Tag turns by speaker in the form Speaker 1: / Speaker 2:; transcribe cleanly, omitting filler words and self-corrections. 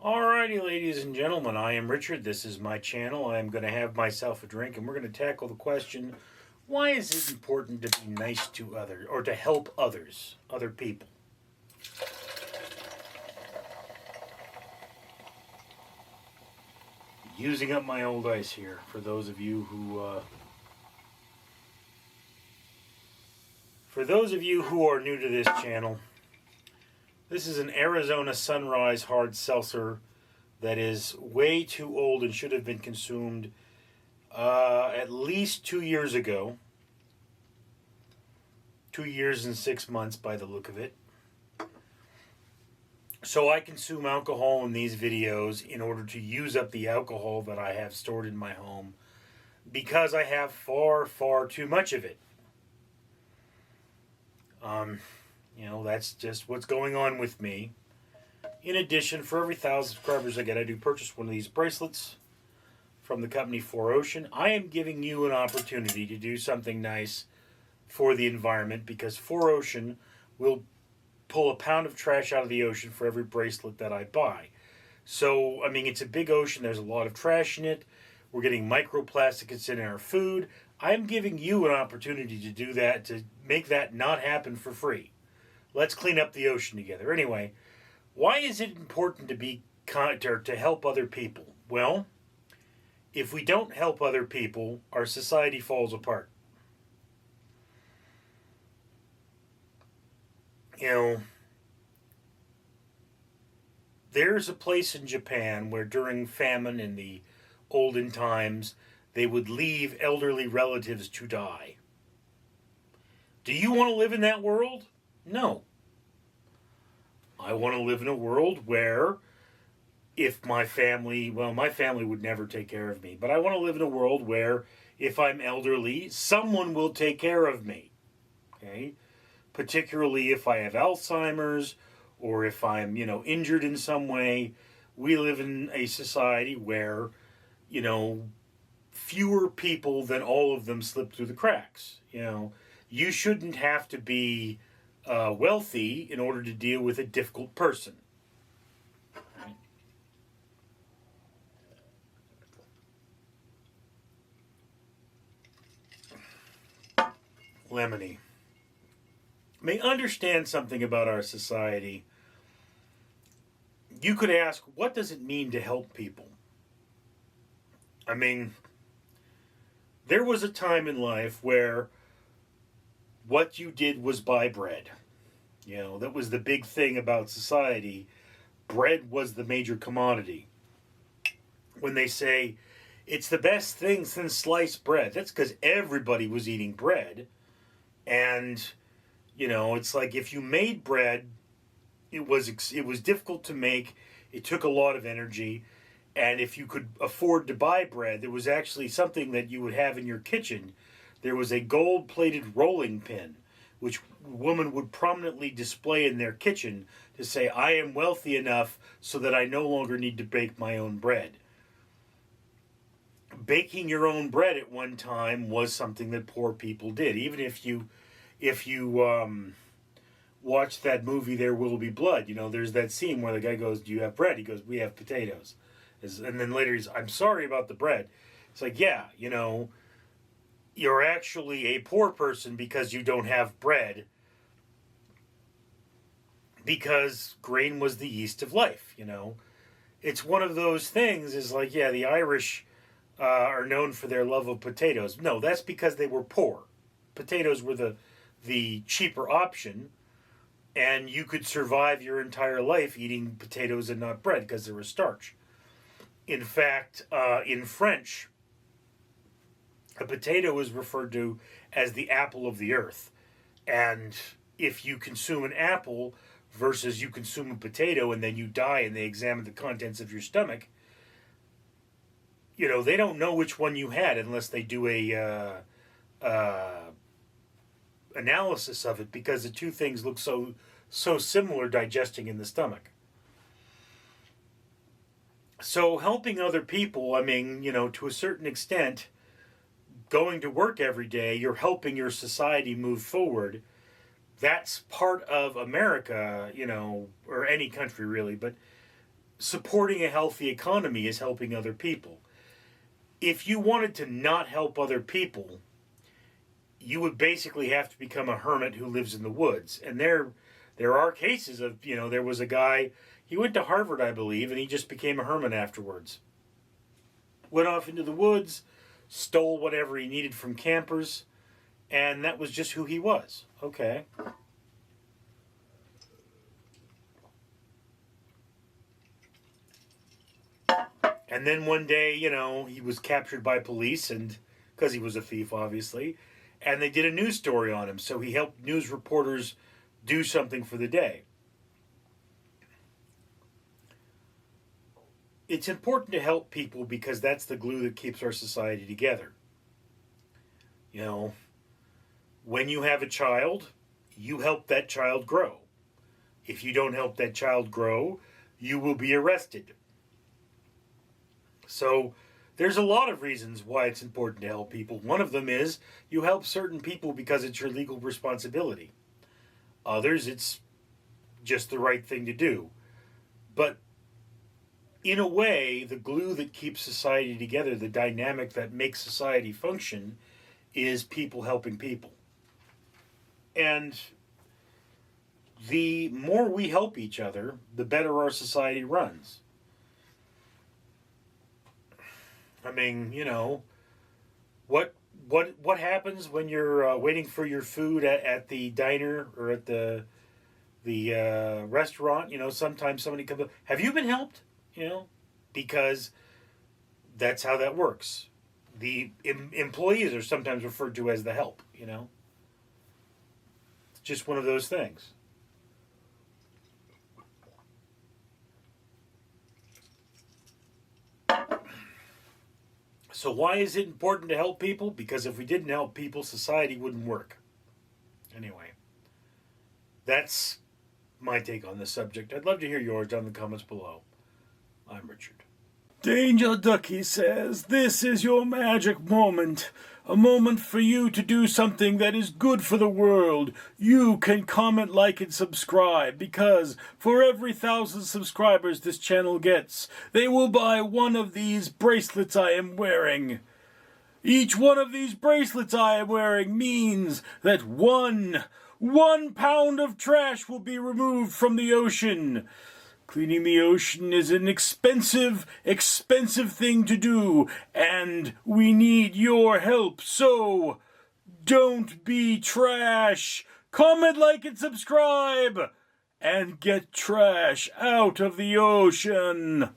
Speaker 1: Alrighty, ladies and gentlemen, I am Richard. This is my channel. I'm going to have myself a drink, and we're going to tackle the question, why is it important to be nice to others, or to help others, other people? Using up my old ice here, for those of you who are new to this channel. This is an Arizona Sunrise hard seltzer that is way too old and should have been consumed at least 2 years ago. 2 years and 6 months by the look of it. So I consume alcohol in these videos in order to use up the alcohol that I have stored in my home, because I have far, far too much of it. That's just what's going on with me. In addition, for every 1,000 subscribers I get, I do purchase one of these bracelets from the company 4Ocean. I am giving you an opportunity to do something nice for the environment, because 4Ocean will pull a pound of trash out of the ocean for every bracelet that I buy. So, it's a big ocean. There's a lot of trash in it. We're getting microplastics in our food. I'm giving you an opportunity to do that, to make that not happen for free. Let's clean up the ocean together. Anyway, why is it important to help other people? Well, if we don't help other people, our society falls apart. There's a place in Japan where during famine in the olden times, they would leave elderly relatives to die. Do you want to live in that world? No. I want to live in a world where if my family would never take care of me, but I want to live in a world where if I'm elderly, someone will take care of me. Okay? Particularly if I have Alzheimer's, or if I'm, injured in some way. We live in a society where, fewer people than all of them slip through the cracks. You shouldn't have to be wealthy in order to deal with a difficult person. Lemony. Understand something about our society. You could ask, what does it mean to help people? There was a time in life where what you did was buy bread. That was the big thing about society. Bread was the major commodity. When they say it's the best thing since sliced bread, that's because everybody was eating bread. And, it's like if you made bread, it was difficult to make. It took a lot of energy. And if you could afford to buy bread, there was actually something that you would have in your kitchen. There was a gold-plated rolling pin, which a woman would prominently display in their kitchen to say, I am wealthy enough so that I no longer need to bake my own bread. Baking your own bread at one time was something that poor people did. Even if you watch that movie, There Will Be Blood, there's that scene where the guy goes, do you have bread? He goes, we have potatoes. And then later he's, I'm sorry about the bread. It's like, yeah, you're actually a poor person because you don't have bread, because grain was the yeast of life. It's one of those things, is like, yeah, the Irish are known for their love of potatoes. No, that's because they were poor. Potatoes were the cheaper option, and you could survive your entire life eating potatoes and not bread because there was starch. In fact, in French, a potato is referred to as the apple of the earth. And if you consume an apple versus you consume a potato and then you die and they examine the contents of your stomach, they don't know which one you had unless they do a analysis of it, because the two things look so similar digesting in the stomach. So helping other people, to a certain extent, going to work every day, you're helping your society move forward. That's part of America, or any country really, but supporting a healthy economy is helping other people. If you wanted to not help other people, you would basically have to become a hermit who lives in the woods. And there are cases of, there was a guy, he went to Harvard, I believe, and he just became a hermit afterwards. Went off into the woods, stole whatever he needed from campers, and that was just who he was. Okay. And then one day, he was captured by police, and because he was a thief, obviously, and they did a news story on him. So he helped news reporters do something for the day. It's important to help people because that's the glue that keeps our society together. When you have a child, you help that child grow. If you don't help that child grow, you will be arrested. So there's a lot of reasons why it's important to help people. One of them is you help certain people because it's your legal responsibility. Others, it's just the right thing to do. But in a way, the glue that keeps society together, the dynamic that makes society function, is people helping people. And the more we help each other, the better our society runs. I mean, what happens when you're waiting for your food at the diner or at the restaurant? Sometimes somebody comes up, have you been helped? Because that's how that works. The employees are sometimes referred to as the help, It's just one of those things. So why is it important to help people? Because if we didn't help people, society wouldn't work. Anyway, that's my take on this subject. I'd love to hear yours down in the comments below. I'm Richard. Danger Ducky says, this is your magic moment. A moment for you to do something that is good for the world. You can comment, like, and subscribe, because for every 1,000 subscribers this channel gets, they will buy one of these bracelets I am wearing. Each one of these bracelets I am wearing means that one pound of trash will be removed from the ocean. Cleaning the ocean is an expensive thing to do, and we need your help, so don't be trash. Comment, like, and subscribe, and get trash out of the ocean.